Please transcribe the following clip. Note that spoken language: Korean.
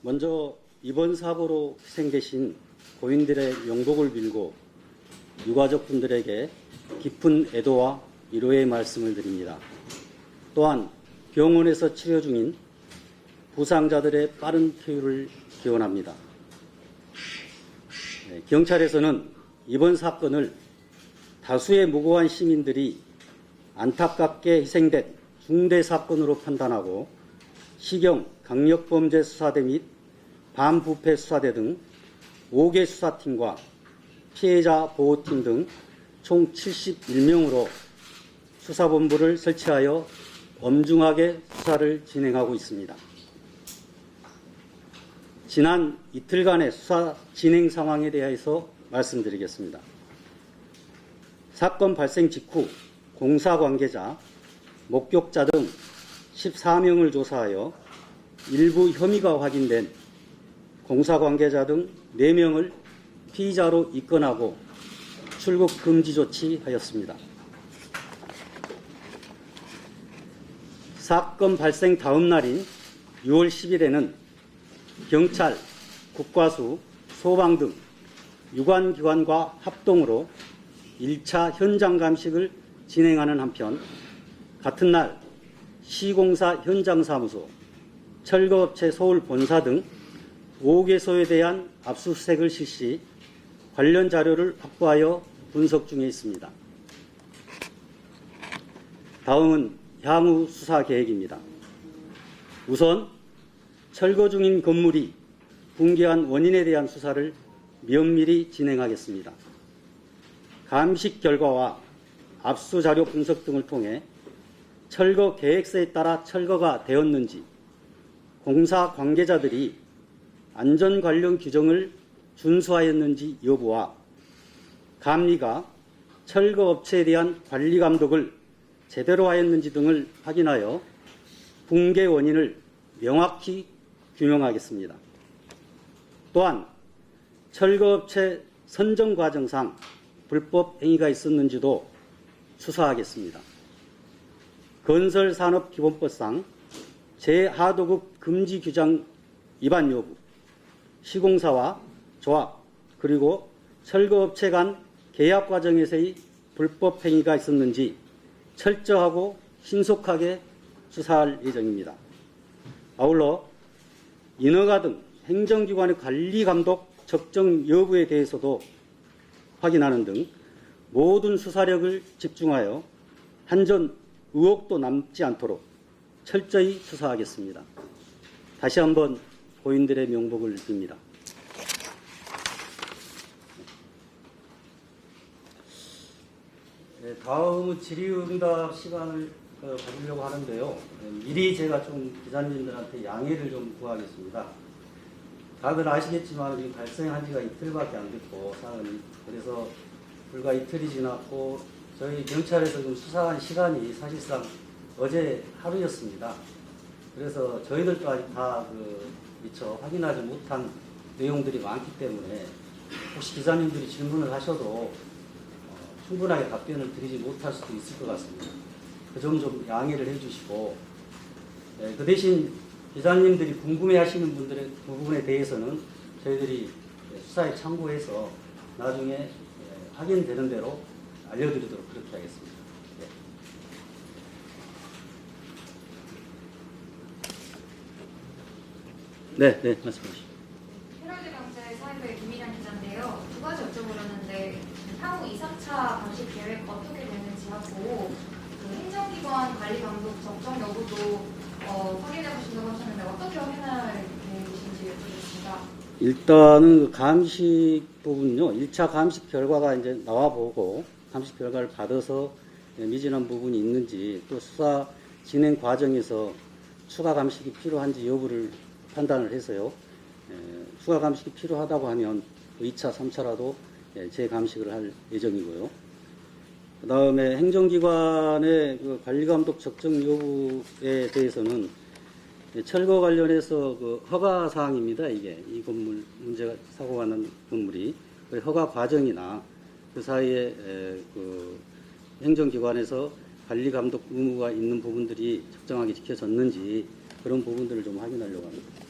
먼저 이번 사고로 희생되신 고인들의 명복을 빌고 유가족분들에게 깊은 애도와 위로의 말씀을 드립니다. 또한 병원에서 치료 중인 부상자들의 빠른 쾌유를 기원합니다. 경찰에서는 이번 사건을 다수의 무고한 시민들이 안타깝게 희생된 중대 사건으로 판단하고 시경 강력범죄 수사대 및 반부패 수사대 등 5개 수사팀과 피해자 보호팀 등 총 71명으로 수사본부를 설치하여 엄중하게 수사를 진행하고 있습니다. 지난 이틀간의 수사 진행 상황에 대해서 말씀드리겠습니다. 사건 발생 직후 공사 관계자, 목격자 등 14명을 조사하여 일부 혐의가 확인된 공사 관계자 등 4명을 피의자로 입건하고 출국 금지 조치하였습니다. 사건 발생 다음 날인 6월 10일에는 경찰, 국과수, 소방 등 유관기관과 합동으로 1차 현장 감식을 진행하는 한편 같은 날 시공사 현장사무소, 철거업체 서울본사 등 5개소에 대한 압수수색을 실시, 관련 자료를 확보하여 분석 중에 있습니다. 다음은 향후 수사 계획입니다. 우선 철거 중인 건물이 붕괴한 원인에 대한 수사를 면밀히 진행하겠습니다. 감식 결과와 압수 자료 분석 등을 통해 철거 계획서에 따라 철거가 되었는지, 공사 관계자들이 안전 관련 규정을 준수하였는지 여부와 감리가 철거 업체에 대한 관리 감독을 제대로 하였는지 등을 확인하여 붕괴 원인을 명확히 규명하겠습니다. 또한 철거업체 선정 과정상 불법 행위가 있었는지도 수사하겠습니다. 건설산업기본법상 제4도급 금지 규정 위반 여부, 시공사와 조합, 그리고 철거업체 간 계약 과정에서의 불법 행위가 있었는지 철저하고 신속하게 수사할 예정입니다. 아울러 인허가 등 행정기관의 관리 감독 적정 여부에 대해서도 확인하는 등 모든 수사력을 집중하여 한전 의혹도 남지 않도록 철저히 수사하겠습니다. 다시 한번 고인들의 명복을 빕니다. 다음은 질의응답 시간을 가지려고 하는데요. 미리 제가 좀 기자님들한테 양해를 좀 구하겠습니다. 다들 아시겠지만 지금 발생한 지가 이틀밖에 안 됐고 사안이, 그래서 불과 이틀이 지났고 저희 경찰에서 좀 수사한 시간이 사실상 어제 하루였습니다. 그래서 저희들도 아직 다 미처 확인하지 못한 내용들이 많기 때문에 혹시 기자님들이 질문을 하셔도 충분하게 답변을 드리지 못할 수도 있을 것 같습니다. 그 점 좀 양해를 해주시고, 그 대신 기자님들이 궁금해하시는 분들의 그 부분에 대해서는 저희들이 수사에 참고해서 나중에 확인되는 대로 알려드리도록 그렇게 하겠습니다. 네, 말씀하시죠. 헤럴드 경제 사회부의 김미량 기자인데요. 두 가지 여쭤보려는데 향후 2, 3차 감식 계획 어떻게 되는지 하고 행정기관 관리 감독 적정 여부도 확인해 보신다고 하셨는데 어떻게 확인할 계획이신지 여쭤보겠습니다. 일단은 감식 부분요. 1차 감식 결과가 이제 나와보고 감식 결과를 받아서 미진한 부분이 있는지, 또 수사 진행 과정에서 추가 감식이 필요한지 여부를 판단을 해서요. 추가 감식이 필요하다고 하면 2차, 3차라도 재감식을 할 예정이고요. 그 다음에 행정기관의 관리감독 적정 여부에 대해서는 철거 관련해서 허가 사항입니다. 이 건물 문제가 사고가 난 건물이 허가 과정이나 그 사이에 행정기관에서 관리감독 의무가 있는 부분들이 적정하게 지켜졌는지 그런 부분들을 좀 확인하려고 합니다.